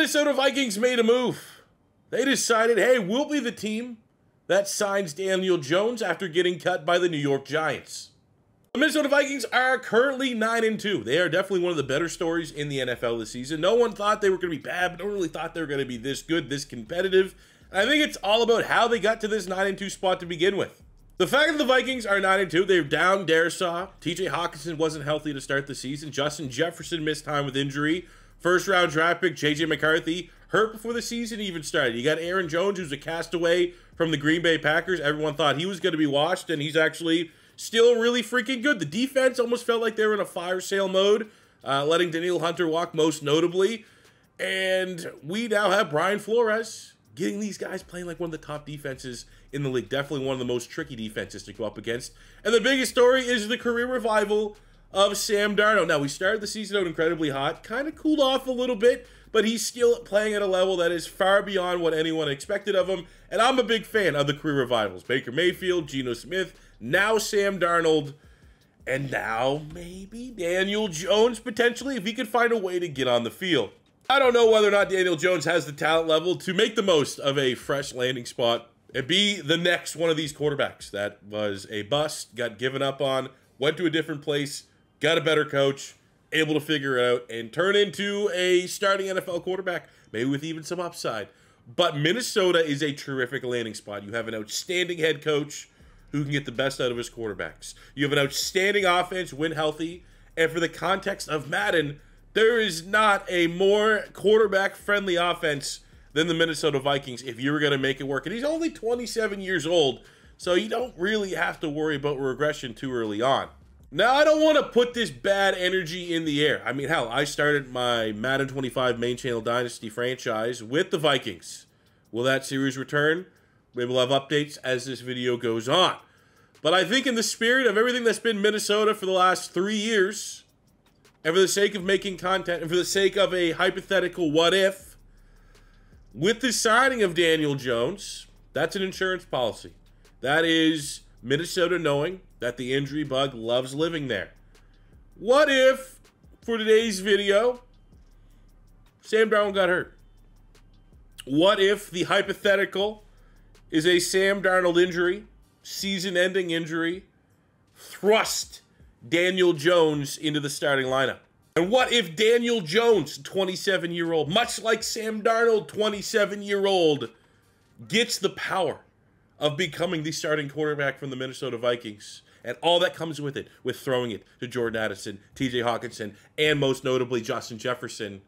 Minnesota Vikings made a move. They decided, hey, we'll be the team that signs Daniel Jones after getting cut by the New York Giants. The Minnesota Vikings are currently 9-2. They are definitely one of the better stories in the NFL this season. No one thought they were going to be bad, but no one really thought they were going to be this good, this competitive. And I think it's all about how they got to this 9-2 spot to begin with. The fact that the Vikings are 9-2, they're down Darrisaw. TJ Hawkinson wasn't healthy to start the season. Justin Jefferson missed time with injury. First-round draft pick JJ McCarthy hurt before the season even started. You got Aaron Jones, who's a castaway from the Green Bay Packers. Everyone thought he was going to be washed, and he's actually still really freaking good. The defense almost felt like they were in a fire sale mode, letting Danielle Hunter walk most notably. And we now have Brian Flores getting these guys playing like one of the top defenses in the league. Definitely one of the most tricky defenses to go up against. And the biggest story is the career revival of Sam Darnold. Now, we started the season out incredibly hot, kind of cooled off a little bit, but he's still playing at a level that is far beyond what anyone expected of him. And I'm a big fan of the career revivals. Baker Mayfield, Geno Smith, now Sam Darnold, and now maybe Daniel Jones potentially, if he could find a way to get on the field. I don't know whether or not Daniel Jones has the talent level to make the most of a fresh landing spot and be the next one of these quarterbacks that was a bust, got given up on, went to a different place, got a better coach, able to figure it out, and turn into a starting NFL quarterback, maybe with even some upside. But Minnesota is a terrific landing spot. You have an outstanding head coach who can get the best out of his quarterbacks. You have an outstanding offense when healthy, and for the context of Madden, there is not a more quarterback-friendly offense than the Minnesota Vikings if you were going to make it work. And he's only 27 years old, so you don't really have to worry about regression too early on. Now, I don't want to put this bad energy in the air. I mean, hell, I started my Madden 25 main channel Dynasty franchise with the Vikings. Will that series return? Maybe we'll have updates as this video goes on. But I think in the spirit of everything that's been Minnesota for the last 3 years, and for the sake of making content, and for the sake of a hypothetical what if, with the signing of Daniel Jones, that's an insurance policy. That is Minnesota knowing that the injury bug loves living there. What if, for today's video, Sam Darnold got hurt? What if the hypothetical is a Sam Darnold injury, season-ending injury, thrust Daniel Jones into the starting lineup? And what if Daniel Jones, 27-year-old, much like Sam Darnold, 27-year-old, gets the power of becoming the starting quarterback from the Minnesota Vikings, and all that comes with it, with throwing it to Jordan Addison, TJ Hawkinson, and most notably Justin Jefferson,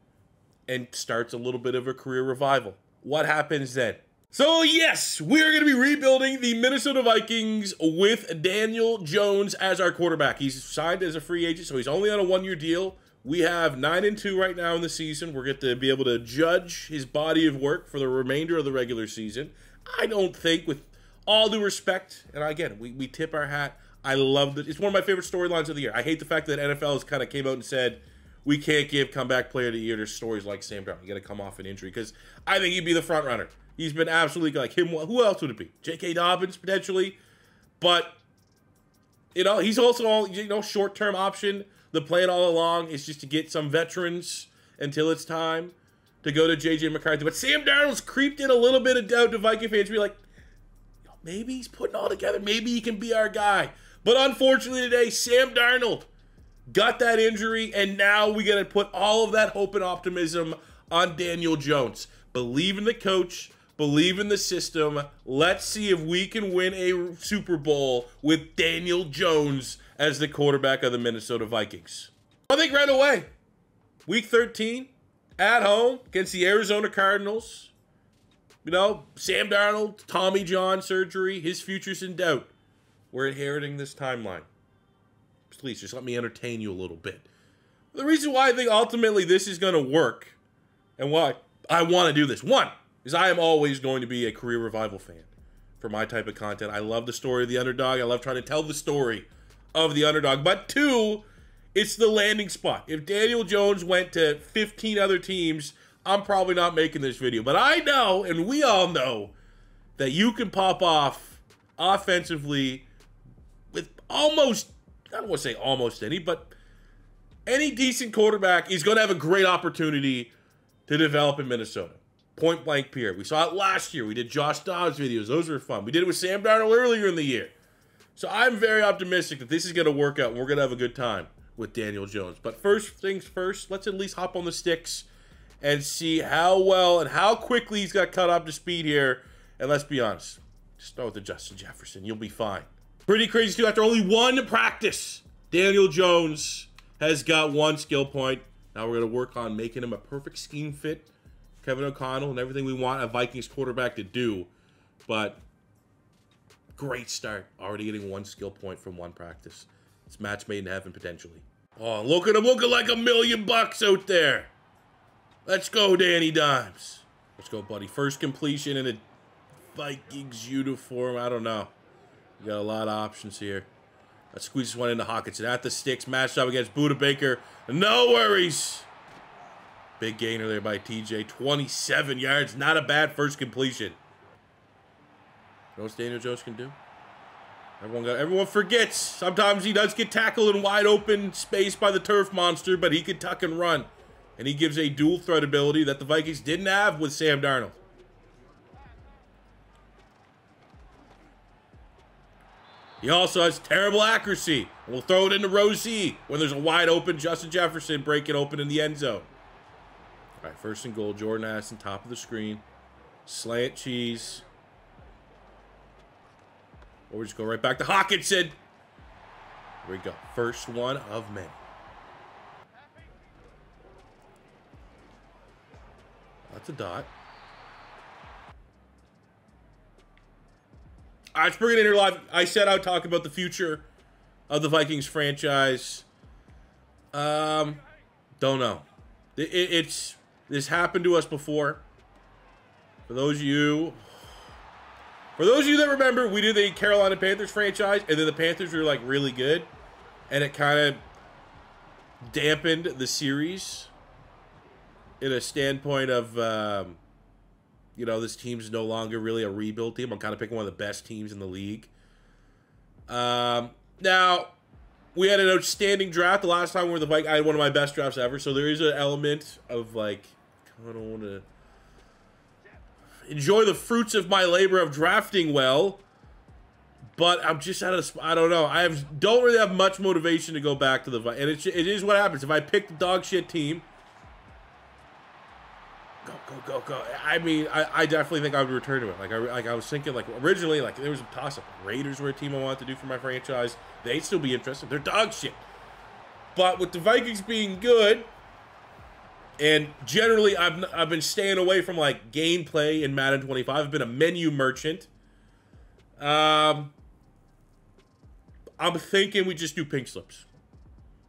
and starts a little bit of a career revival? What happens then? So yes, we're going to be rebuilding the Minnesota Vikings with Daniel Jones as our quarterback. He's signed as a free agent, so he's only on a one-year deal. We have 9-2 right now in the season. We're going to be able to judge his body of work for the remainder of the regular season. I don't think, with all due respect, and again, we tip our hat. I love it. It's one of my favorite storylines of the year. I hate the fact that NFL has kind of came out and said, we can't give comeback player of the year to stories like Sam Darnold. You got to come off an injury, because I think he'd be the front runner. He's been absolutely like him. Who else would it be? J.K. Dobbins potentially, but you know he's also all short-term option. The plan all along is just to get some veterans until it's time to go to J.J. McCarthy. But Sam Darnold's creeped in a little bit of doubt to Viking fans. Be like, maybe he's putting it all together. Maybe he can be our guy. But unfortunately today, Sam Darnold got that injury, and now we got to put all of that hope and optimism on Daniel Jones. Believe in the coach. Believe in the system. Let's see if we can win a Super Bowl with Daniel Jones as the quarterback of the Minnesota Vikings. I think right away, Week 13, at home against the Arizona Cardinals. You know, Sam Darnold, Tommy John surgery, his future's in doubt. We're inheriting this timeline. Please, just let me entertain you a little bit. The reason why I think ultimately this is going to work, and why I want to do this, one, is I am always going to be a career revival fan for my type of content. I love the story of the underdog. I love trying to tell the story of the underdog. But two, it's the landing spot. If Daniel Jones went to 15 other teams, I'm probably not making this video. But I know, and we all know, that you can pop off offensively with almost, I don't want to say almost any, but any decent quarterback is going to have a great opportunity to develop in Minnesota. Point blank period. We saw it last year. We did Josh Dobbs videos. Those were fun. We did it with Sam Darnold earlier in the year. So I'm very optimistic that this is going to work out and we're going to have a good time with Daniel Jones. But first things first, let's at least hop on the sticks and see how well and how quickly he's got cut up to speed here. And let's be honest, just start with the Justin Jefferson. You'll be fine. Pretty crazy, too. After only one practice, Daniel Jones has got one skill point. Now we're going to work on making him a perfect scheme fit. Kevin O'Connell and everything we want a Vikings quarterback to do. But great start. Already getting one skill point from one practice. It's match made in heaven, potentially. Oh, look at him looking like $1 million out there. Let's go, Danny Dimes. Let's go, buddy. First completion in a Vikings uniform. I don't know. You got a lot of options here. Let's squeeze this one into Hawkinson. At the sticks, matched up against Buda Baker. No worries. Big gainer there by TJ. 27 yards. Not a bad first completion. You know what Daniel Jones can do? Everyone forgets. Sometimes he does get tackled in wide open space by the turf monster, but he could tuck and run. And he gives a dual threat ability that the Vikings didn't have with Sam Darnold. He also has terrible accuracy. We'll throw it into row C when there's a wide open Justin Jefferson breaking open in the end zone. All right, first and goal. Jordan Addison, top of the screen. Slant cheese. Or we just go right back to Hawkinson. Here we go. First one of many. That's a dot. All right, let's bring it in here live. I said I would talk about the future of the Vikings franchise. Don't know. This happened to us before. For those of you that remember, we did the Carolina Panthers franchise, and then the Panthers were like really good, and it kind of dampened the series in a standpoint of, you know, this team's no longer really a rebuild team. I'm kind of picking one of the best teams in the league. Now, we had an outstanding draft the last time we were the Vikings. I had one of my best drafts ever, so there is an element of like, I don't want to enjoy the fruits of my labor of drafting well, but I'm just out of, I don't know. Don't really have much motivation to go back to the Vikings. And it is what happens. If I pick the dog shit team, go. I mean, I definitely think I would return to it. Like I was thinking, like originally, like there was a toss-up. Raiders were a team I wanted to do for my franchise. They'd still be interested. They're dog shit. But with the Vikings being good, and generally I've been staying away from like gameplay in Madden 25. I've been a menu merchant. I'm thinking we just do pink slips.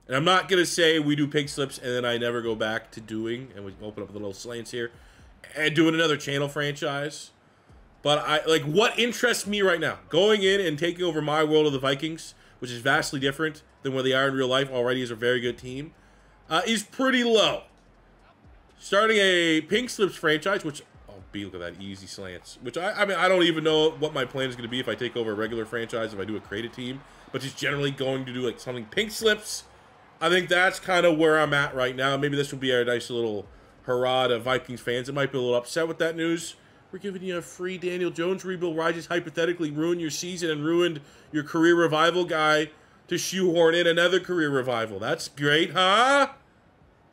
And I'm not going to say we do pink slips and then I never go back to doing, and we open up the little slants here, and doing another channel franchise. But what interests me right now, going in and taking over my world of the Vikings, which is vastly different than where they are in real life, already is a very good team, is pretty low. Starting a pink slips franchise, which, look at that, easy slants. Which, I mean, I don't even know what my plan is going to be if I take over a regular franchise, if I do a creative team. But just generally going to do like something pink slips. I think that's kind of where I'm at right now. Maybe this will be our nice little hurrah to Vikings fans that might be a little upset with that news. We're giving you a free Daniel Jones rebuild where I just hypothetically ruined your season and ruined your career revival guy to shoehorn in another career revival. That's great, huh?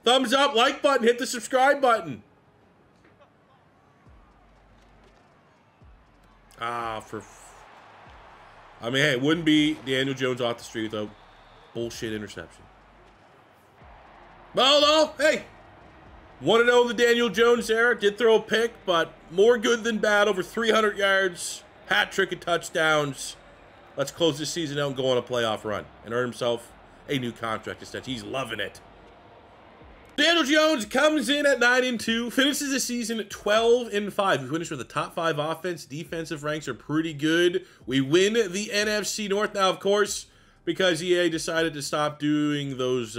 Thumbs up, like button, hit the subscribe button. I mean, hey, it wouldn't be Daniel Jones off the street without bullshit interception. Well, no, hey. Want to know the Daniel Jones era? Did throw a pick, but more good than bad. Over 300 yards, hat trick and touchdowns. Let's close this season out and go on a playoff run and earn himself a new contract extension. He's loving it. Daniel Jones comes in at 9-2, finishes the season at 12-5. We finished with the top 5 offense. Defensive ranks are pretty good. We win the NFC North now, of course, because EA decided to stop doing those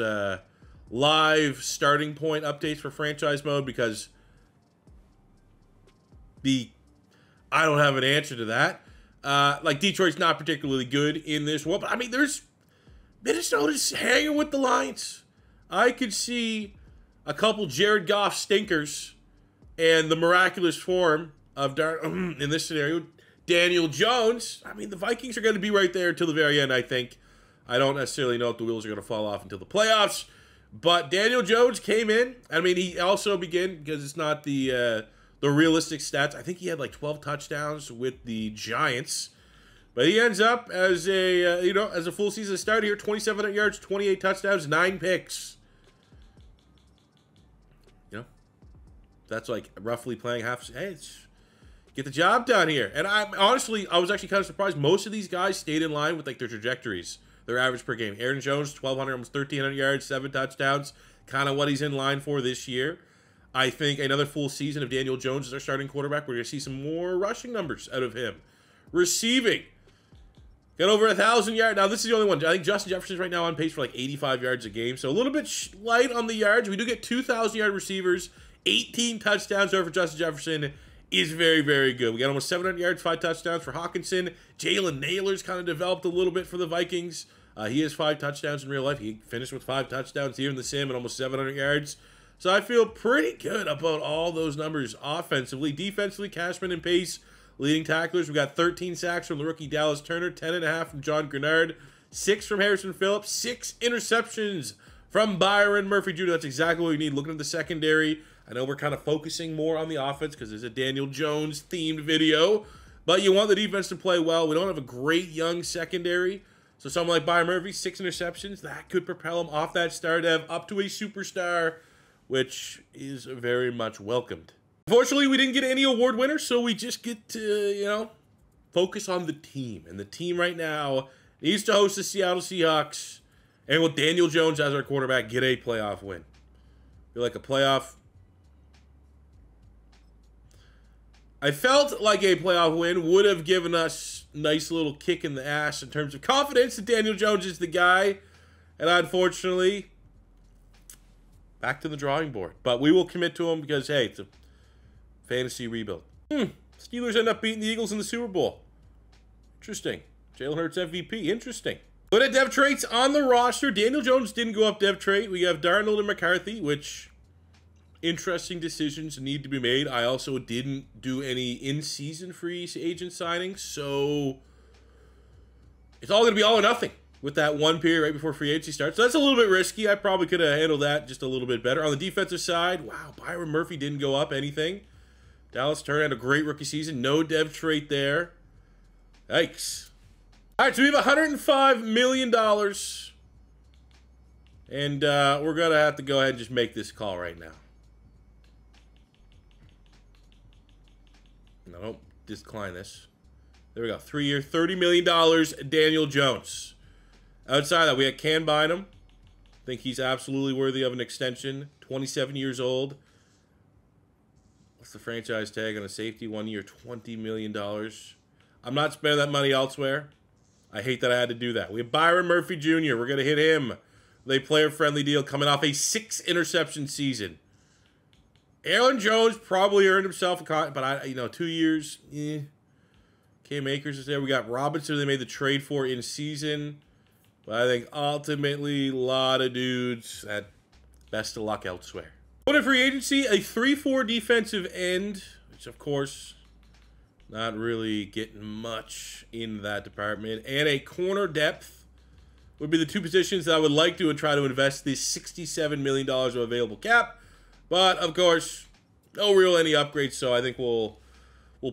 live starting point updates for franchise mode because I don't have an answer to that. Like, Detroit's not particularly good in this world, but I mean, Minnesota's hanging with the Lions. I could see a couple Jared Goff stinkers and the miraculous form of, in this scenario, Daniel Jones. I mean, the Vikings are going to be right there until the very end, I think. I don't necessarily know if the wheels are going to fall off until the playoffs. But Daniel Jones came in. I mean, he also began, because it's not the realistic stats. I think he had like 12 touchdowns with the Giants. But he ends up as a, as a full season start here. 2,700 yards, 28 touchdowns, 9 picks. That's like roughly playing half. Hey, get the job done here. And I was actually kind of surprised. Most of these guys stayed in line with like their trajectories, their average per game. Aaron Jones, 1,200, almost 1,300 yards, 7 touchdowns. Kind of what he's in line for this year. I think another full season of Daniel Jones as our starting quarterback. We're going to see some more rushing numbers out of him. Receiving. Got over 1,000 yards. Now, this is the only one. I think Justin Jefferson's right now on pace for like 85 yards a game. So a little bit light on the yards. We do get 2,000-yard receivers. 18 touchdowns over Justin Jefferson is very, very good. We got almost 700 yards, 5 touchdowns for Hawkinson. Jalen Naylor's kind of developed a little bit for the Vikings. He has 5 touchdowns in real life. He finished with 5 touchdowns here in the sim and almost 700 yards. So I feel pretty good about all those numbers offensively. Defensively, Cashman and Pace, leading tacklers. We got 13 sacks from the rookie Dallas Turner, 10.5 from John Grenard, 6 from Harrison Phillips, 6 interceptions from Byron Murphy Jr. That's exactly what we need. Looking at the secondary, I know we're kind of focusing more on the offense because there's a Daniel Jones themed video, but you want the defense to play well. We don't have a great young secondary, so someone like Byron Murphy, 6 interceptions, that could propel him off that star dev up to a superstar, which is very much welcomed. Unfortunately, we didn't get any award winners, so we just get to, focus on the team. And the team right now needs to host the Seattle Seahawks, and with Daniel Jones as our quarterback, get a playoff win. Feel like a playoff. I felt like a playoff win would have given us a nice little kick in the ass in terms of confidence that Daniel Jones is the guy. And unfortunately, back to the drawing board. But we will commit to him because, hey, it's a fantasy rebuild. Steelers end up beating the Eagles in the Super Bowl. Interesting. Jalen Hurts MVP. Interesting. But at dev traits on the roster, Daniel Jones didn't go up dev trait. We have Darnold and McCarthy, which interesting decisions need to be made. I also didn't do any in-season free agent signings, so it's all going to be all or nothing with that one period right before free agency starts. So that's a little bit risky. I probably could have handled that just a little bit better. On the defensive side, wow, Byron Murphy didn't go up anything. Dallas Turner had a great rookie season. No dev trait there. Yikes. All right, so we have $105 million. And we're going to have to go ahead and just make this call right now. No, don't decline this. There we go. 3-year, $30 million, Daniel Jones. Outside of that, we can bind him. Think he's absolutely worthy of an extension. 27 years old. What's the franchise tag on a safety? 1 year, $20 million. I'm not spending that money elsewhere. I hate that I had to do that. We have Byron Murphy Jr. We're going to hit him with a player-friendly deal coming off a 6-interception season. Aaron Jones probably earned himself a contract, but 2 years, Cam Akers is there. We got Robinson they made the trade for in season. But I think ultimately, a lot of dudes at best of luck elsewhere. Going to free agency, a 3-4 defensive end, which of course, not really getting much in that department. And a corner depth would be the 2 positions that I would like to try to invest this $67 million of available cap. But, of course, no real any upgrades, so I think we'll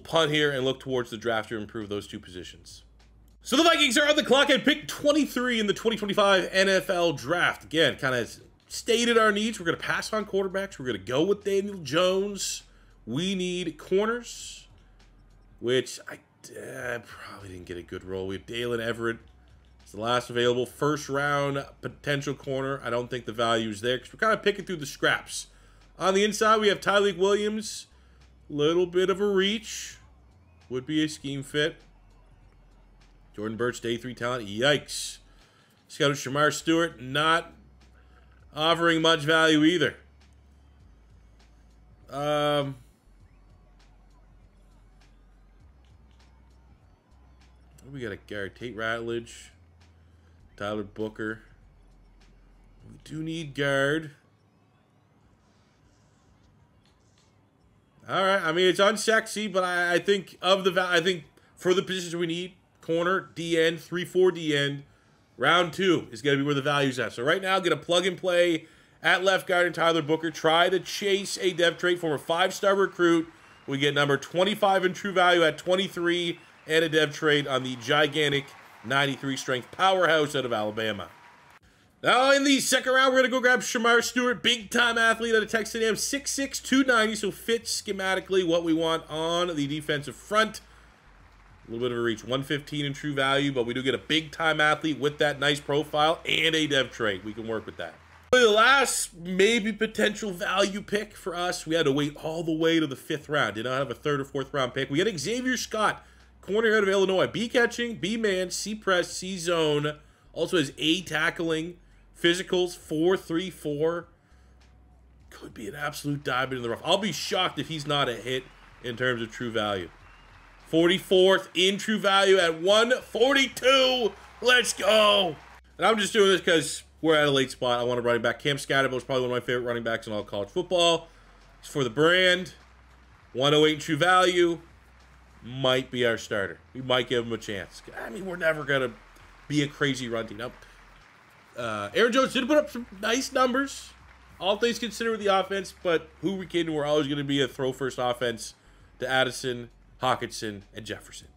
punt here and look towards the draft to improve those 2 positions. So the Vikings are on the clock at pick 23 in the 2025 NFL Draft. Again, kind of stated our needs. We're going to pass on quarterbacks. We're going to go with Daniel Jones. We need corners, which I probably didn't get a good role. We have Dalen Everett. It's the last available first-round potential corner. I don't think the value is there because we're kind of picking through the scraps. On the inside, we have Tyleik Williams. Little bit of a reach. Would be a scheme fit. Jordan Birch, day 3 talent. Yikes. Scouted Shamar Stewart, not offering much value either. We got a Garrett Tate Ratledge. Tyler Booker. We do need guard. All right. I mean, it's unsexy, but I think I think for the positions we need, corner, D-end, 3-4 D-end, round 2 is going to be where the value's at. So right now, get a plug-and-play at left guard and Tyler Booker. Try to chase a dev trait for a 5-star recruit. We get number 25 in true value at 23 and a dev trait on the gigantic 93 strength powerhouse out of Alabama. Now in the second round, we're going to go grab Shamar Stewart, big-time athlete out of Texas A&M, 6'6", 290, so fits schematically what we want on the defensive front. A little bit of a reach, 115 in true value, but we do get a big-time athlete with that nice profile and a dev trait. We can work with that. The last maybe potential value pick for us, we had to wait all the way to the 5th round. Did not have a 3rd or 4th round pick. We got Xavier Scott, corner out of Illinois. B catching, B man, C press, C zone. Also has A tackling, physicals, 4.34. Could be an absolute diamond in the rough. I'll be shocked if he's not a hit in terms of true value. 44th in true value at 142. Let's go. And I'm just doing this because we're at a late spot. I want a running back. Cam Scatterbo is probably one of my favorite running backs in all college football. It's for the brand. 108 in true value. Might be our starter. We might give him a chance. I mean, we're never going to be a crazy run team. Now, Aaron Jones did put up some nice numbers, all things considered with the offense, but who we kidding? We're always going to be a throw-first offense to Addison, Hawkinson, and Jefferson.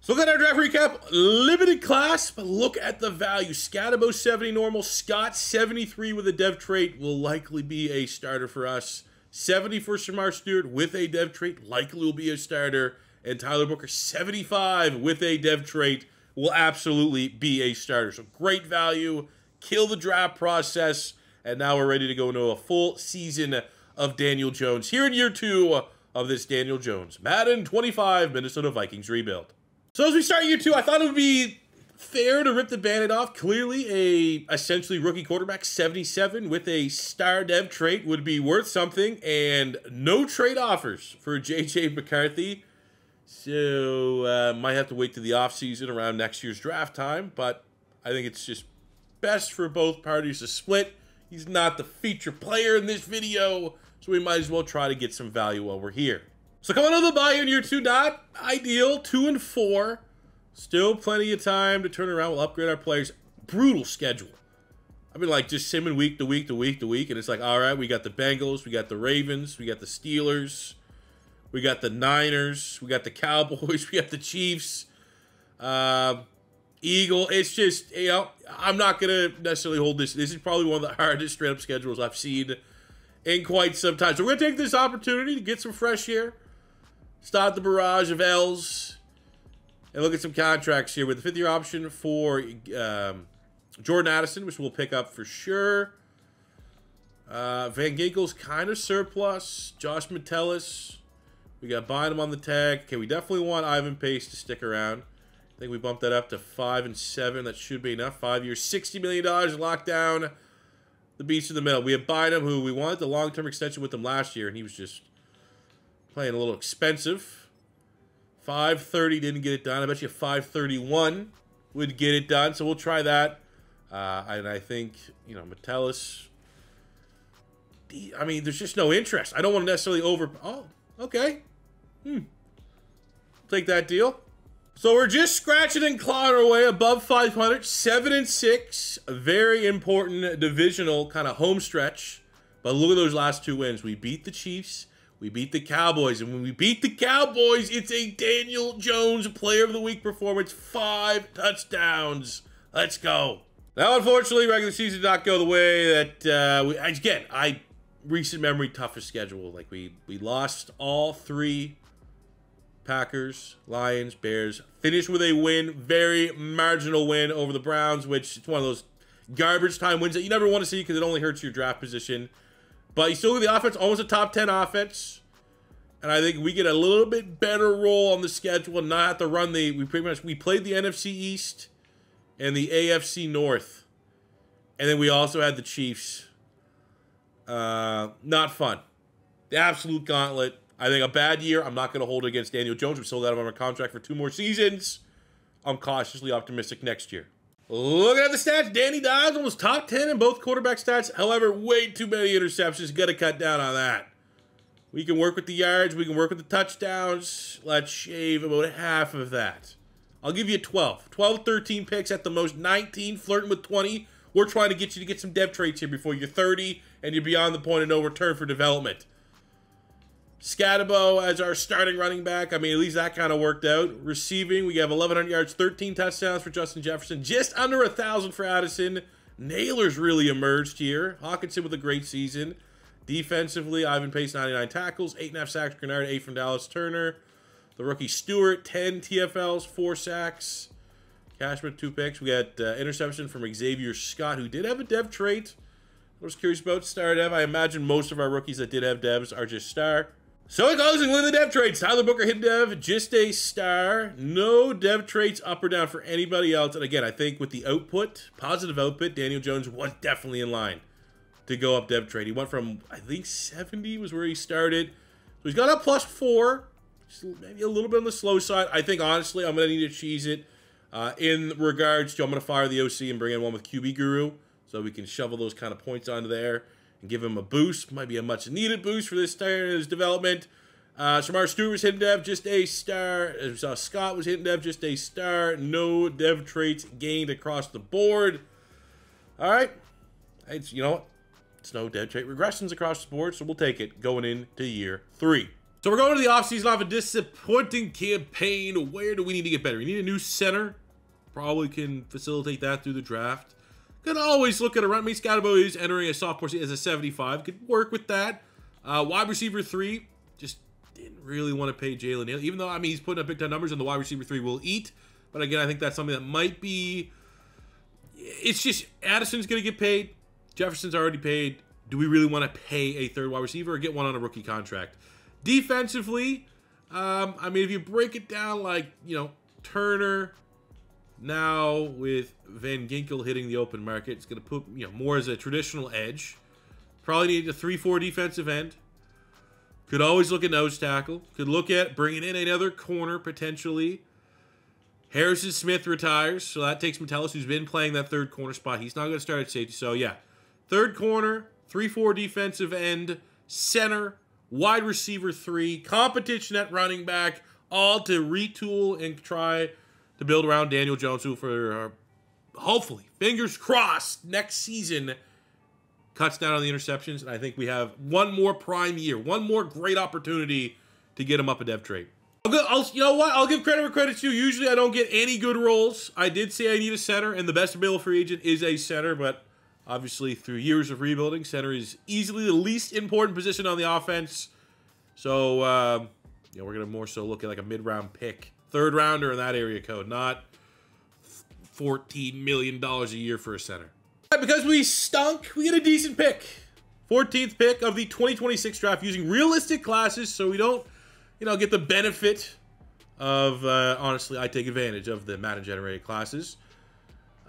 So look at our draft recap. Limited class, but look at the value. Scatterbo 70 normal. Scott 73 with a dev trait will likely be a starter for us. 70 for Shamar Stewart with a dev trait likely will be a starter. And Tyler Booker 75 with a dev trait will absolutely be a starter. So great value. Kill the draft process. And now we're ready to go into a full season of Daniel Jones here in year 2 of this Daniel Jones Madden 25 Minnesota Vikings rebuild. So as we start year 2, I thought it would be fair to rip the Band-Aid off. Clearly a essentially rookie quarterback, 77 with a star dev trait would be worth something, and no trade offers for J.J. McCarthy. So might have to wait to the offseason around next year's draft time, but I think it's just best for both parties to split. He's not the feature player in this video, so we might as well try to get some value while we're here. So coming out of the bye in year 2, not ideal, 2 and 4. Still plenty of time to turn around. We'll upgrade our players. Brutal schedule. I've been like just simming week to week to week to week, and it's like, all right, we got the Bengals, we got the Ravens, we got the Steelers, we got the Niners, we got the Cowboys, we got the Chiefs, Eagle. It's just, you know, I'm not going to necessarily hold this. This is probably one of the hardest straight-up schedules I've seen in quite some time. So we're going to take this opportunity to get some fresh air, start the barrage of L's, and look at some contracts here with the 5th-year option for Jordan Addison, which we'll pick up for sure. Van Ginkel's kind of surplus. Josh Metellus. We got Bynum on the tag. Okay, we definitely want Ivan Pace to stick around. I think we bumped that up to 5 and 7. That should be enough. 5 years, $60 million locked down. The beast in the middle. We have Bynum, who we wanted the long-term extension with him last year, and he was just playing a little expensive. 530 didn't get it done. I bet you 531 would get it done, so we'll try that. And I think, you know, Metellus, I mean, there's just no interest. I don't want to necessarily oh, okay. Take that deal. So we're just scratching and clawing our way above 500, 7 and 6. A very important divisional kind of home stretch. But look at those last 2 wins. We beat the Chiefs. We beat the Cowboys. And when we beat the Cowboys, it's a Daniel Jones Player of the Week performance. 5 touchdowns. Let's go. Now, unfortunately, regular season did not go the way that recent memory, toughest schedule. Like we lost all 3. Packers, Lions, Bears, finished with a win, very marginal win over the Browns, which it's one of those garbage time wins that you never want to see because it only hurts your draft position. But you still get the offense, almost a top 10 offense. And I think we get a little bit better role on the schedule and not have to run we played the NFC East and the AFC North. And then we also had the Chiefs. Not fun. The absolute gauntlet. I think a bad year. I'm not going to hold it against Daniel Jones. We still got him on a contract for 2 more seasons. I'm cautiously optimistic next year. Looking at the stats, Danny Dimes almost top 10 in both quarterback stats. However, way too many interceptions. Got to cut down on that. We can work with the yards. We can work with the touchdowns. Let's shave about half of that. I'll give you 12. 12, 13 picks at the most. 19, flirting with 20. We're trying to get you to get some dev traits here before you're 30 and you're beyond the point of no return for development. Scatabo as our starting running back. I mean, at least that kind of worked out. Receiving, we have 1,100 yards, 13 touchdowns for Justin Jefferson. Just under 1,000 for Addison. Naylor's really emerged here. Hawkinson with a great season. Defensively, Ivan Pace, 99 tackles, 8.5 sacks. Grenard, 8 from Dallas Turner. The rookie Stewart, 10 TFLs, 4 sacks. Cashman, 2 picks. We got interception from Xavier Scott, who did have a dev trait. I was curious about star dev. I imagine most of our rookies that did have devs are just star. So it goes with the dev traits. Tyler Booker, hidden dev, just a star. No dev traits up or down for anybody else. And again, I think with the output, positive output, Daniel Jones was definitely in line to go up dev trait. He went from, I think, 70 was where he started. So he's got a +4. Just maybe a little bit on the slow side. I think, honestly, I'm going to need to cheese it in regards to I'm going to fire the OC and bring in one with QB Guru so we can shovel those kind of points onto there and give him a boost. Might be a much-needed boost for this time in his development. Shamar Stewart was hidden dev, just a star. As we saw, Scott was hidden dev, just a star. No dev traits gained across the board. All right. It's, you know what? It's no dev trait regressions across the board, so we'll take it going into year 3. So we're going to the offseason off a disappointing campaign. Where do we need to get better? We need a new center. Probably can facilitate that through the draft. Could always look at a run. Scatabo is entering a sophomore season as a 75. Could work with that. Wide receiver 3. Just didn't really want to pay Jalen Neal. Even though, I mean, he's putting up big time numbers and the wide receiver 3 will eat. But again, I think that's something that might be... It's just Addison's going to get paid. Jefferson's already paid. Do we really want to pay a third wide receiver or get one on a rookie contract? Defensively, I mean, if you break it down like, you know, Turner, now with Van Ginkel hitting the open market, it's going to put, you know, more as a traditional edge. Probably need a 3-4 defensive end. Could always look at nose tackle. Could look at bringing in another corner, potentially. Harrison Smith retires, so that takes Metellus, who's been playing that third corner spot. He's not going to start at safety. So, yeah, third corner, 3-4 defensive end, center, wide receiver 3, competition at running back, all to retool and try to build around Daniel Jones, who for hopefully, fingers crossed, next season cuts down on the interceptions. And I think we have one more prime year, one more great opportunity to get him up a dev trait. You know what? I'll give credit where credit's due. Usually I don't get any good roles. I did say I need a center, and the best available free agent is a center, but obviously, through years of rebuilding, center is easily the least important position on the offense. So, you know, we're going to more so look at like a mid-round pick. Third rounder in that area code, not $14 million a year for a center. Right, because we stunk, we get a decent pick. 14th pick of the 2026 draft using realistic classes so we don't, you know, get the benefit of, honestly, I take advantage of the Madden-generated classes.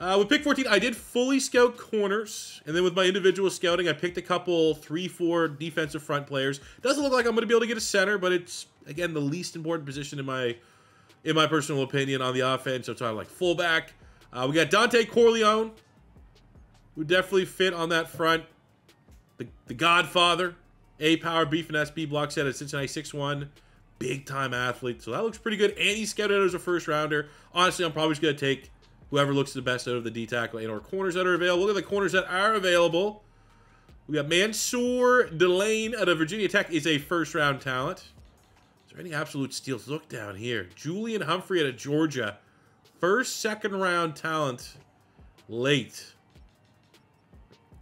With pick 14, I did fully scout corners, and then with my individual scouting, I picked a couple 3-4 defensive front players. Doesn't look like I'm going to be able to get a center, but it's, again, the least important position in my personal opinion on the offense. So it's kind of like fullback. We got Dante Corleone, who definitely fit on that front. The Godfather, A-Power, B Finesse, B Block set at Cincinnati 6'1", big-time athlete. So that looks pretty good, and he's scouted as a first-rounder. Honestly, I'm probably just going to take whoever looks the best out of the D-tackle and or corners that are available. Look at the corners that are available. We got Mansour Delane out of Virginia Tech is a first-round talent. Is there any absolute steals? Look down here. Julian Humphrey out of Georgia. First, second-round talent late.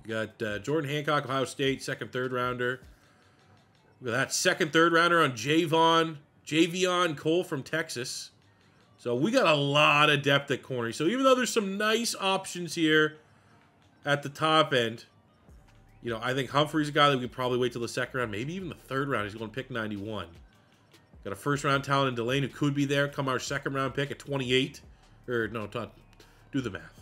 We got Jordan Hancock, Ohio State, second, third-rounder. Look at that. Second, third-rounder on Javion Cole from Texas. So we got a lot of depth at corner. So even though there's some nice options here at the top end, you know, I think Humphrey's a guy that we could probably wait till the second round, maybe even the third round. He's going to pick 91. Got a first-round talent in Delane who could be there. Come our second-round pick at 28. Or, no, do the math.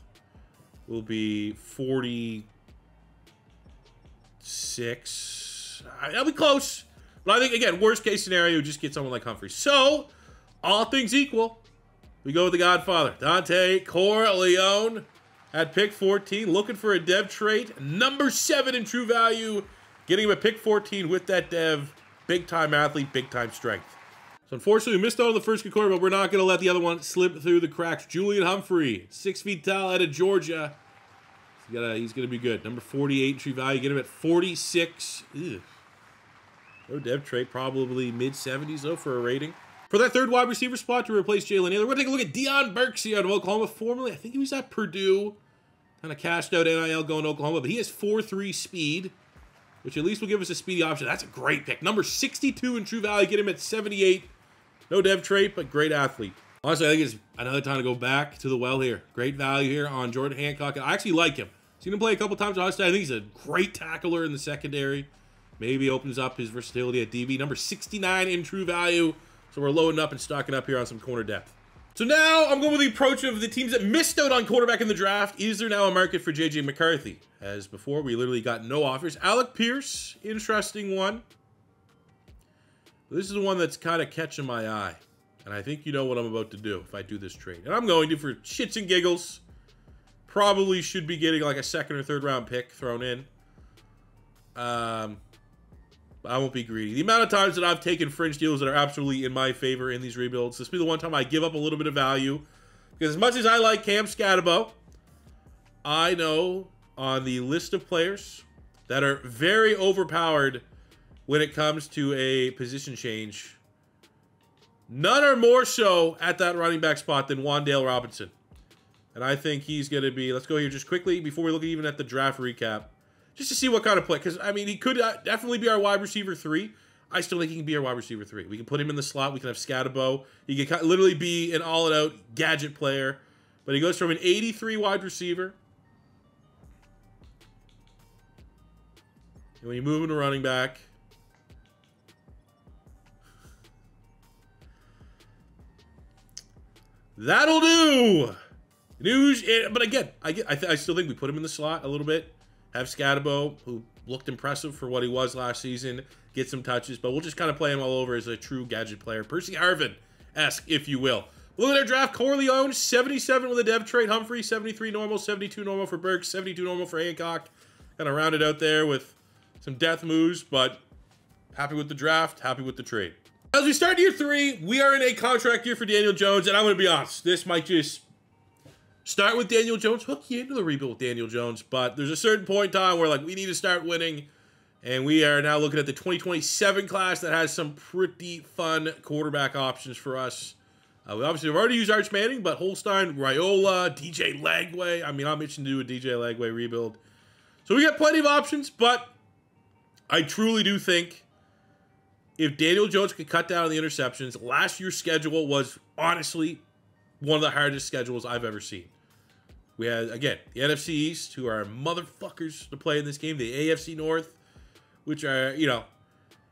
Will be 46. That'll be close. But I think, again, worst-case scenario, just get someone like Humphrey. So, all things equal, we go with the Godfather, Dante Corleone at pick 14, looking for a dev trait. Number 7 in true value, getting him at pick 14 with that dev. Big-time athlete, big-time strength. So unfortunately, we missed out on the first good quarter, but we're not going to let the other one slip through the cracks. Julian Humphrey, 6 feet tall out of Georgia. He's going to be good. Number 48 entry value. Get him at 46. Ugh. No dev trait. Probably mid-70s, though, for a rating. For that third wide receiver spot to replace Jalen Naylor, we're going to take a look at Deion Burksy out of Oklahoma. Formerly, I think he was at Purdue. Kind of cashed out NIL going to Oklahoma, but he has 4.3 speed, which at least will give us a speedy option. That's a great pick. Number 62 in true value. Get him at 78. No dev trait, but great athlete. Honestly, I think it's another time to go back to the well here. Great value here on Jordan Hancock. I actually like him. Seen him play a couple times. Honestly, I think he's a great tackler in the secondary. Maybe opens up his versatility at DB. Number 69 in true value. So we're loading up and stocking up here on some corner depth. So now I'm going with the approach of the teams that missed out on quarterback in the draft. Is there now a market for J.J. McCarthy? As before, we literally got no offers. Alec Pierce, interesting one. This is the one that's kind of catching my eye. And I think you know what I'm about to do if I do this trade. And I'm going to, for shits and giggles, probably should be getting like a second or third round pick thrown in. I won't be greedy. The amount of times that I've taken fringe deals that are absolutely in my favor in these rebuilds, this will be the one time I give up a little bit of value. Because as much as I like Cam Scatabo, I know on the list of players that are very overpowered when it comes to a position change, none are more so at that running back spot than Wan'Dale Robinson. And I think he's going to be, let's go here just quickly before we look even at the draft recap, just to see what kind of play. Because, I mean, he could definitely be our wide receiver 3. I still think he can be our wide receiver 3. We can put him in the slot. We can have Scatabo. He can literally be an all-out gadget player. But he goes from an 83 wide receiver. And when you move him to running back, that'll do. News, but again, I still think we put him in the slot a little bit. Have Scatabo, who looked impressive for what he was last season, get some touches, but we'll just kind of play him all over as a true gadget player. Percy Harvin-esque, if you will. Look at our draft. Corleone, 77 with a dev trait. Humphrey, 73 normal, 72 normal for Burks, 72 normal for Hancock. Kind of rounded out there with some death moves, but happy with the draft, happy with the trade. As we start year 3, we are in a contract year for Daniel Jones, and I'm going to be honest, this might just start with Daniel Jones, hook you into the rebuild with Daniel Jones, but there's a certain point in time where like we need to start winning, and we are now looking at the 2027 class that has some pretty fun quarterback options for us. We obviously have already used Arch Manning, but Holstein, Raiola, DJ Lagway. I mean, I'm itching to do a DJ Lagway rebuild. So we got plenty of options, but I truly do think if Daniel Jones could cut down on the interceptions, last year's schedule was honestly one of the hardest schedules I've ever seen. We had, again, the NFC East, who are motherfuckers to play in this game, the AFC North, which are, you know,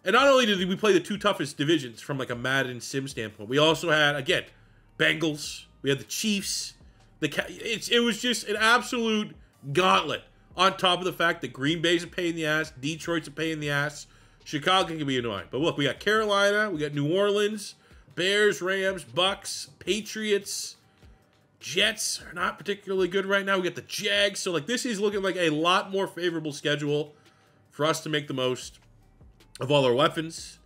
and not only did we play the 2 toughest divisions from like a Madden sim standpoint, we also had, again, Bengals, we had the Chiefs, it was just an absolute gauntlet, on top of the fact that Green Bay's a pain in the ass, Detroit's a pain in the ass, Chicago can be annoying. But look, we got Carolina, we got New Orleans, Bears, Rams, Bucks, Patriots, Jets are not particularly good right now. We got the Jags. So, like, this is looking like a lot more favorable schedule for us to make the most of all our weapons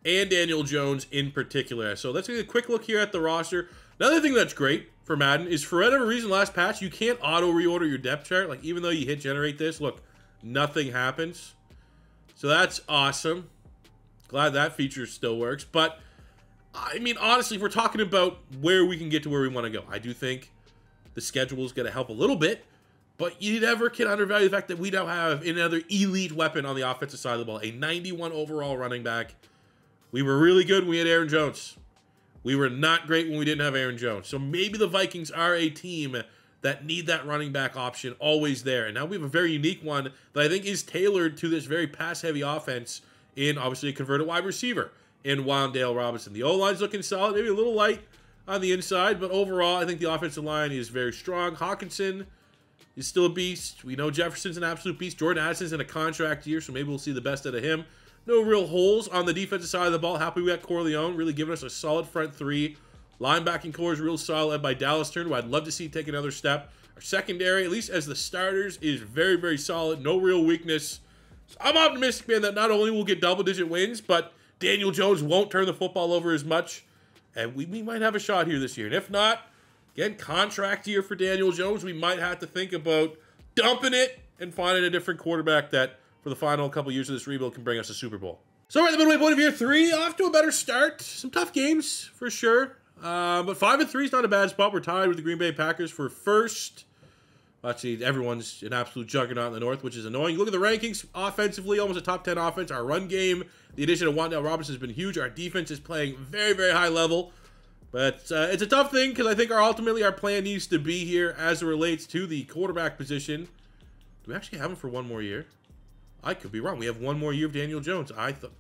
and Daniel Jones in particular. So, let's take a quick look here at the roster. Another thing that's great for Madden is, for whatever reason, last patch, you can't auto-reorder your depth chart. Like, even though you hit generate this, look, nothing happens. So, that's awesome. Glad that feature still works. But I mean, honestly, if we're talking about where we can get to where we want to go, I do think the schedule is going to help a little bit, but you never can undervalue the fact that we now have another elite weapon on the offensive side of the ball, a 91 overall running back. We were really good when we had Aaron Jones. We were not great when we didn't have Aaron Jones. So maybe the Vikings are a team that need that running back option always there. And now we have a very unique one that I think is tailored to this very pass-heavy offense in, obviously, a converted wide receiver in Wan'Dale Robinson. The O-line's looking solid, maybe a little light on the inside, but overall, I think the offensive line is very strong. Hawkinson is still a beast. We know Jefferson's an absolute beast. Jordan Addison's in a contract year, so maybe we'll see the best out of him. No real holes on the defensive side of the ball. Happy we got Corleone, really giving us a solid front 3. Linebacking core is real solid, led by Dallas Turner, who I'd love to see take another step. Our secondary, at least as the starters, is very, very solid. No real weakness. So I'm optimistic, man, that not only we'll get double-digit wins, but Daniel Jones won't turn the football over as much, and we might have a shot here this year. And if not, again, contract year for Daniel Jones, we might have to think about dumping it and finding a different quarterback that, for the final couple years of this rebuild, can bring us a Super Bowl. So we're at the midway point of year 3, off to a better start. Some tough games, for sure. But 5-3 is not a bad spot. We're tied with the Green Bay Packers for first. Actually, everyone's an absolute juggernaut in the North, which is annoying. You look at the rankings, offensively, almost a top 10 offense. Our run game, the addition of Wan'Dale Robinson has been huge. Our defense is playing very, very high level. But it's a tough thing because I think ultimately our plan needs to be here as it relates to the quarterback position. Do we actually have him for one more year? I could be wrong. We have one more year of Daniel Jones. I thought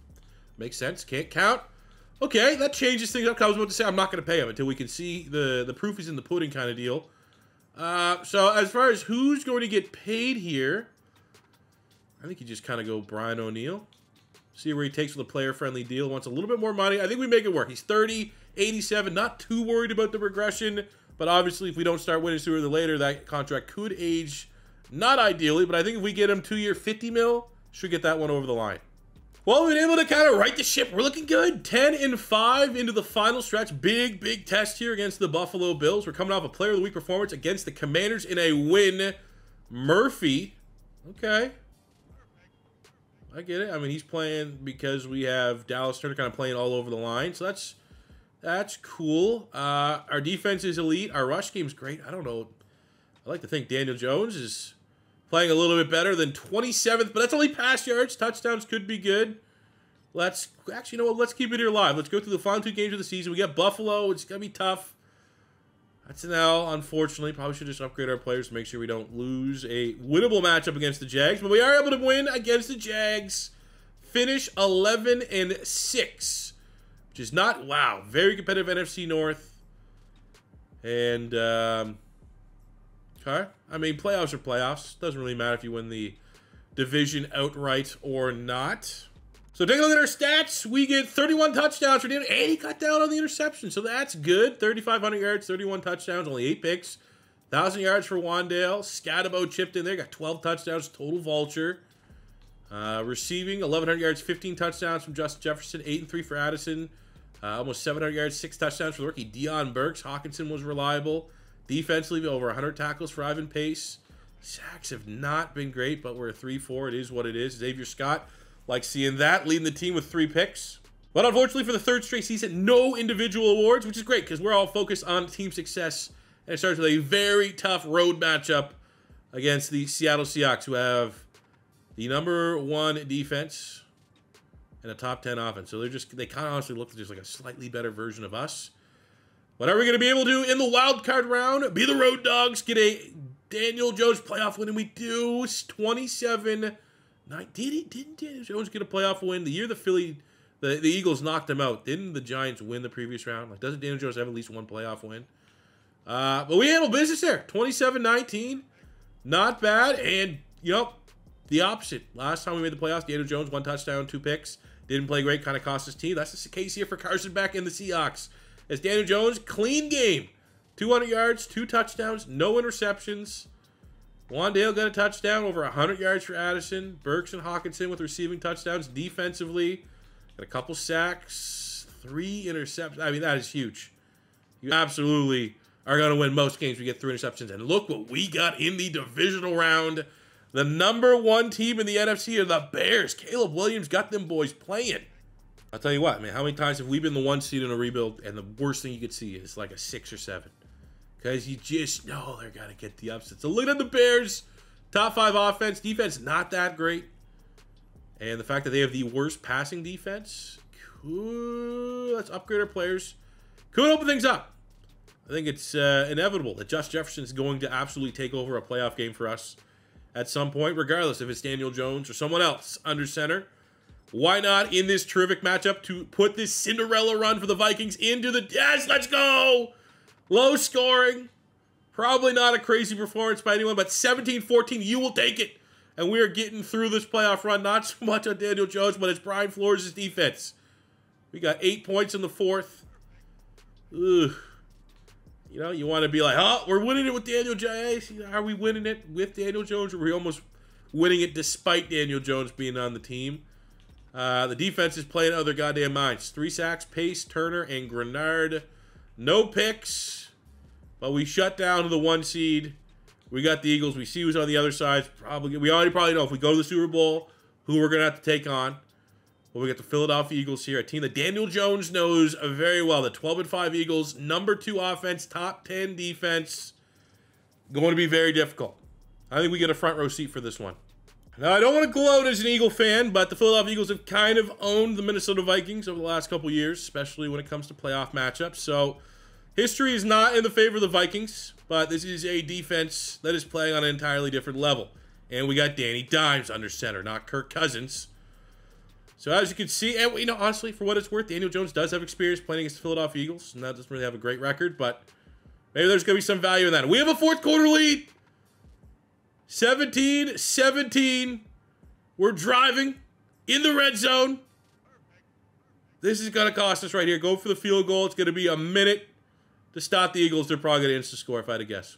makes sense. Can't count. Okay, that changes things up. I was about to say I'm not going to pay him until we can see the proof is in the pudding kind of deal. So as far as who's going to get paid here, I think you just kind of go Brian O'Neill. See where he takes with a player-friendly deal. Wants a little bit more money. I think we make it work. He's 30, 87. Not too worried about the regression. But obviously, if we don't start winning sooner than later, that contract could age not ideally. But I think if we get him 2-year, 50 mil, should get that one over the line. Well, we've been able to kind of right the ship. We're looking good. 10-5 into the final stretch. Big, big test here against the Buffalo Bills. We're coming off a Player of the Week performance against the Commanders in a win. Murphy. Okay. I get it. I mean, he's playing because we have Dallas Turner kind of playing all over the line. So that's cool. Our defense is elite. Our rush game's great. I don't know. I like to think Daniel Jones is playing a little bit better than 27th, but that's only pass yards. Touchdowns could be good. Let's actually, you know what? Let's keep it here live. Let's go through the final 2 games of the season. We got Buffalo. It's going to be tough. That's an L, unfortunately. Probably should just upgrade our players to make sure we don't lose a winnable matchup against the Jags. But we are able to win against the Jags. Finish 11-6. Which is not, wow, very competitive NFC North. And, okay. I mean, playoffs are playoffs. Doesn't really matter if you win the division outright or not. So take a look at our stats. We get 31 touchdowns for Daniel, and he cut down on the interception. So that's good. 3,500 yards, 31 touchdowns, only 8 picks. 1,000 yards for Wan'Dale. Scatabo chipped in there, got 12 touchdowns, total vulture. Receiving, 1,100 yards, 15 touchdowns from Justin Jefferson, 8-3 for Addison. Almost 700 yards, 6 touchdowns for the rookie Deion Burks. Hawkinson was reliable. Defensively, over 100 tackles for Ivan Pace. Sacks have not been great, but we're a 3-4. It is what it is. Xavier Scott, like seeing that, leading the team with 3 picks. But unfortunately, for the 3rd straight season, no individual awards, which is great because we're all focused on team success. And it starts with a very tough road matchup against the Seattle Seahawks, who have the #1 defense and a top 10 offense. So they kind of honestly look just like a slightly better version of us. What are we going to be able to do in the wild card round? Be the road dogs, get a Daniel Jones playoff win, and we do. 27-9. Didn't Daniel Jones get a playoff win? The year the Eagles knocked him out, didn't the Giants win the previous round? Like, doesn't Daniel Jones have at least one playoff win? But we handled business there. 27-19. Not bad. And, you know, the opposite. Last time we made the playoffs, Daniel Jones, 1 touchdown, 2 picks. Didn't play great, kind of cost his team. That's the case here for Carson Beck and the Seahawks. As Daniel Jones, clean game. 200 yards, 2 touchdowns, no interceptions. Wan'Dale got a touchdown, over 100 yards for Addison. Burks and Hawkinson with receiving touchdowns. Defensively, got a couple sacks, 3 interceptions. I mean, that is huge. You absolutely are going to win most games. We get 3 interceptions. And look what we got in the divisional round. The #1 team in the NFC are the Bears. Caleb Williams got them boys playing. I'll tell you what, man, how many times have we been the 1 seed in a rebuild and the worst thing you could see is like a 6 or 7? Because you just know they're going to get the upset. So look at the Bears. Top 5 offense. Defense, not that great. And the fact that they have the worst passing defense. Cool. Let's upgrade our players. Could open things up. I think it's inevitable that Justin Jefferson is going to absolutely take over a playoff game for us at some point, regardless if it's Daniel Jones or someone else under center. Why not in this terrific matchup to put this Cinderella run for the Vikings into the... Yes, let's go! Low scoring. Probably not a crazy performance by anyone, but 17-14, you will take it. And we are getting through this playoff run, not so much on Daniel Jones, but it's Brian Flores' defense. We got 8 points in the 4th. Ugh. You know, you want to be like, oh, we're winning it with Daniel Jones. Are we winning it with Daniel Jones, or are we almost winning it despite Daniel Jones being on the team? The defense is playing out of their goddamn minds. 3 sacks, Pace, Turner, and Grenard. No picks, but we shut down to the 1 seed. We got the Eagles. We see who's on the other side. We already probably know if we go to the Super Bowl, who we're going to have to take on. Well, we got the Philadelphia Eagles here, a team that Daniel Jones knows very well. The 12-5 Eagles, #2 offense, top 10 defense. Going to be very difficult. I think we get a front row seat for this one. Now, I don't want to gloat as an Eagle fan, but the Philadelphia Eagles have kind of owned the Minnesota Vikings over the last couple years, especially when it comes to playoff matchups. So, history is not in the favor of the Vikings, but this is a defense that is playing on an entirely different level. And we got Danny Dimes under center, not Kirk Cousins. So, as you can see, and honestly, for what it's worth, Daniel Jones does have experience playing against the Philadelphia Eagles, and that doesn't really have a great record, but maybe there's going to be some value in that. We have a 4th quarter lead. 17-17. We're driving in the red zone. This is going to cost us right here. Go for the field goal. It's going to be a minute to stop the Eagles. They're probably going to insta-score if I had to guess.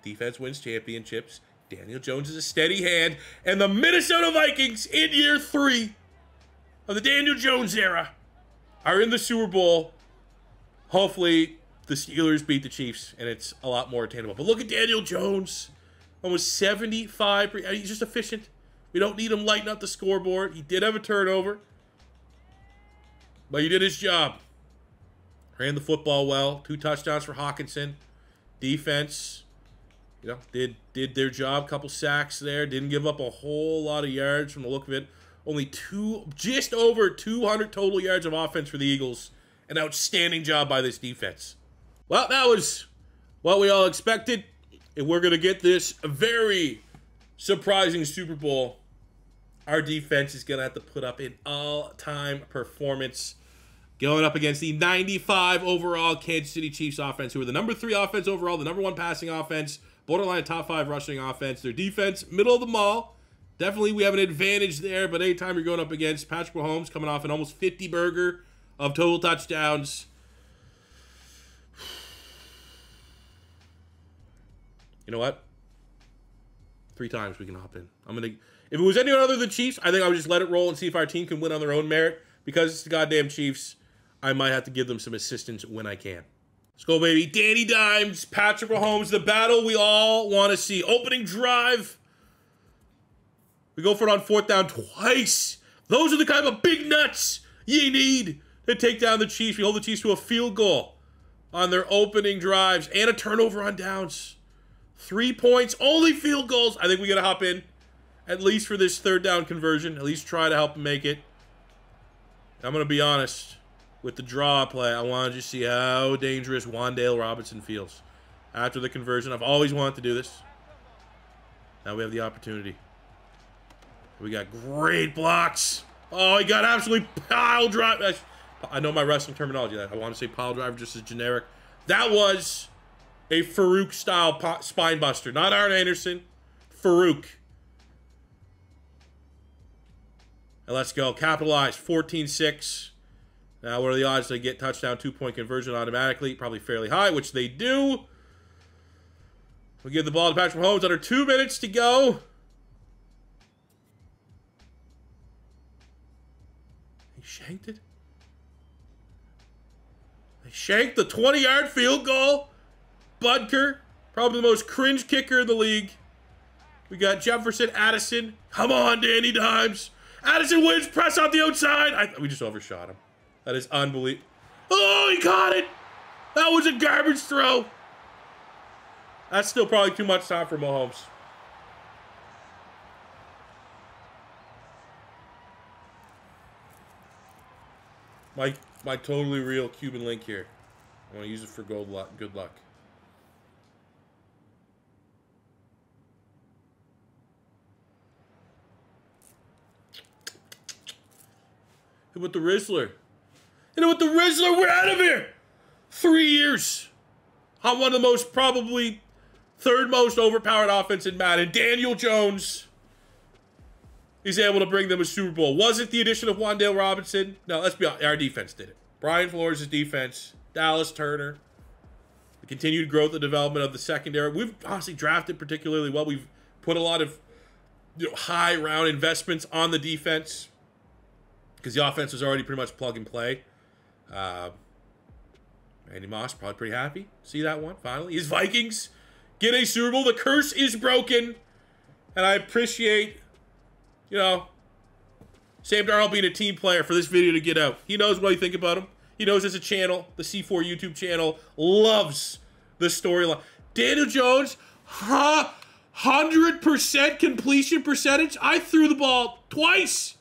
Defense wins championships. Daniel Jones is a steady hand. And the Minnesota Vikings in year 3 of the Daniel Jones era are in the Super Bowl. Hopefully, the Steelers beat the Chiefs, and it's a lot more attainable. But look at Daniel Jones. Almost 75. He's just efficient. We don't need him lighting up the scoreboard. He did have a turnover, but he did his job. Ran the football well. 2 touchdowns for Hawkinson. Defense, did their job. Couple sacks there. Didn't give up a whole lot of yards from the look of it. Only just over 200 total yards of offense for the Eagles. An outstanding job by this defense. Well, that was what we all expected. And we're going to get this very surprising Super Bowl. Our defense is going to have to put up an all-time performance going up against the 95 overall Kansas City Chiefs offense, who are the #3 offense overall, the #1 passing offense, borderline top 5 rushing offense. Their defense, middle of the mall. Definitely, we have an advantage there, but anytime you're going up against Patrick Mahomes coming off an almost 50 burger of total touchdowns, you know what? 3 times we can hop in. If it was anyone other than Chiefs, I think I would just let it roll and see if our team can win on their own merit. Because it's the goddamn Chiefs, I might have to give them some assistance when I can. Let's go, baby. Danny Dimes, Patrick Mahomes, the battle we all want to see. Opening drive. We go for it on 4th down twice. Those are the kind of big nuts you need to take down the Chiefs. We hold the Chiefs to a field goal on their opening drives and a turnover on downs. 3 points, only field goals. I think we got to hop in, at least for this 3rd down conversion. At least try to help them make it. I'm going to be honest. With the draw play, I wanted to see how dangerous Wan'Dale Robinson feels. After the conversion, I've always wanted to do this. Now we have the opportunity. We got great blocks. Oh, he got absolutely pile drive. I know my wrestling terminology. I want to say pile driver just as generic. That was a Farouk-style spine buster. Not Arn Anderson. Farouk. And let's go. Capitalize. 14-6. Now, what are the odds they get touchdown 2-point conversion automatically? Probably fairly high, which they do. We give the ball to Patrick Mahomes. Under 2 minutes to go. He shanked it. They shanked the 20-yard field goal. Budker, probably the most cringe kicker in the league. We got Jefferson, Addison. Come on, Danny Dimes. Addison wins. Press on the outside. We just overshot him. That is unbelievable. Oh, he caught it. That was a garbage throw. That's still probably too much time for Mahomes. My totally real Cuban link here. I want to use it for good luck. Hit with the Rizzler. Hit it with the Rizzler. We're out of here. 3 years. On one of the most, probably 3rd most overpowered offense in Madden. Daniel Jones is able to bring them a Super Bowl. Was it the addition of Wan'Dale Robinson? No, let's be honest. Our defense did it. Brian Flores' defense. Dallas Turner. the continued growth and development of the secondary. We've honestly drafted particularly well. We've put a lot of high round investments on the defense because the offense was already pretty much plug and play. Randy Moss probably pretty happy. See that one finally. His Vikings get a Super Bowl. The curse is broken, and I appreciate, Sam Darnold being a team player for this video to get out. He knows what I think about him. He knows there's a channel, the C4 YouTube channel, loves the storyline. Daniel Jones, 100% completion percentage. I threw the ball twice.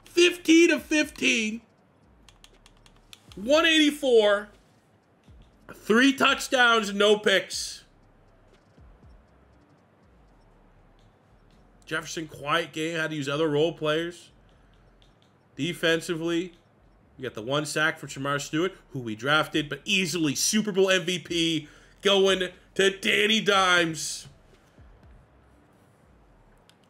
15 of 15. 184. 3 touchdowns, no picks. Jefferson, quiet game. Had to use other role players. Defensively, we got the 1 sack for Shamar Stewart, who we drafted, but easily Super Bowl MVP going to Danny Dimes.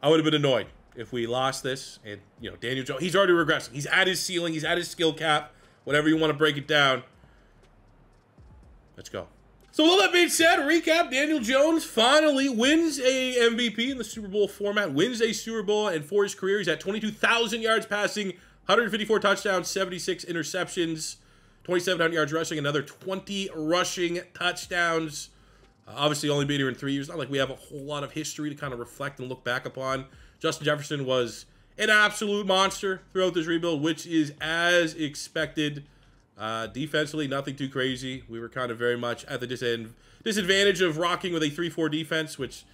I would have been annoyed if we lost this. And, Daniel Jones, he's already regressing. He's at his ceiling. He's at his skill cap. Whatever you want to break it down. Let's go. So with all that being said, recap, Daniel Jones finally wins a MVP in the Super Bowl format, wins a Super Bowl, and for his career, he's at 22,000 yards passing, 154 touchdowns, 76 interceptions, 2,700 yards rushing, another 20 rushing touchdowns. Obviously, only been here in 3 years. Not like we have a whole lot of history to kind of reflect and look back upon. Justin Jefferson was an absolute monster throughout this rebuild, which is as expected. Defensively, nothing too crazy. We were kind of very much at the disadvantage of rocking with a 3-4 defense, which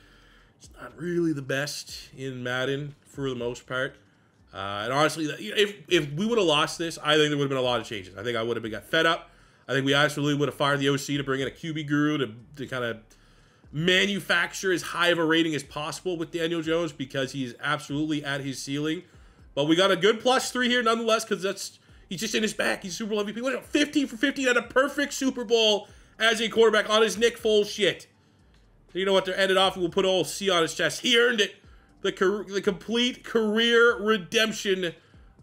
is not really the best in Madden for the most part. And honestly, if we would have lost this, I think there would have been a lot of changes. I think I would have got fed up. I think we absolutely would have fired the OC to bring in a QB guru to kind of manufacture as high of a rating as possible with Daniel Jones because he's absolutely at his ceiling. But we got a good +3 here nonetheless because he's just in his back. He's Super Bowl MVP. What, 15 for 15 at a perfect Super Bowl as a quarterback on his Nick Foles shit. You know what? To end it off, we'll put old C on his chest. He earned it. The complete career redemption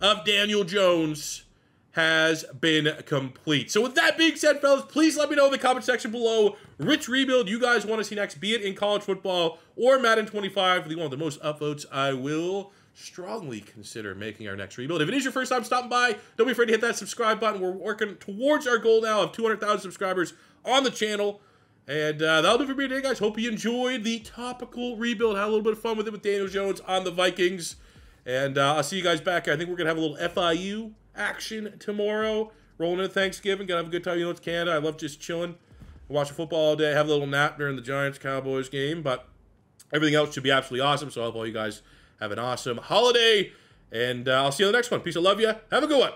of Daniel Jones has been complete. So with that being said, fellas, please let me know in the comment section below which rebuild you guys want to see next, be it in college football or Madden 25. One of the most upvotes, I will strongly consider making our next rebuild. If it is your first time stopping by, don't be afraid to hit that subscribe button. We're working towards our goal now of 200,000 subscribers on the channel. And that'll do it for me today, guys. Hope you enjoyed the topical rebuild. Had a little bit of fun with it with Daniel Jones on the Vikings. And I'll see you guys back here. I think we're going to have a little FIU action tomorrow. Rolling into Thanksgiving. Going to have a good time. It's Canada. I love just chilling. Watching football all day. Have a little nap during the Giants-Cowboys game. But everything else should be absolutely awesome. So I hope all you guys have an awesome holiday. And I'll see you on the next one. Peace. I love you. Have a good one.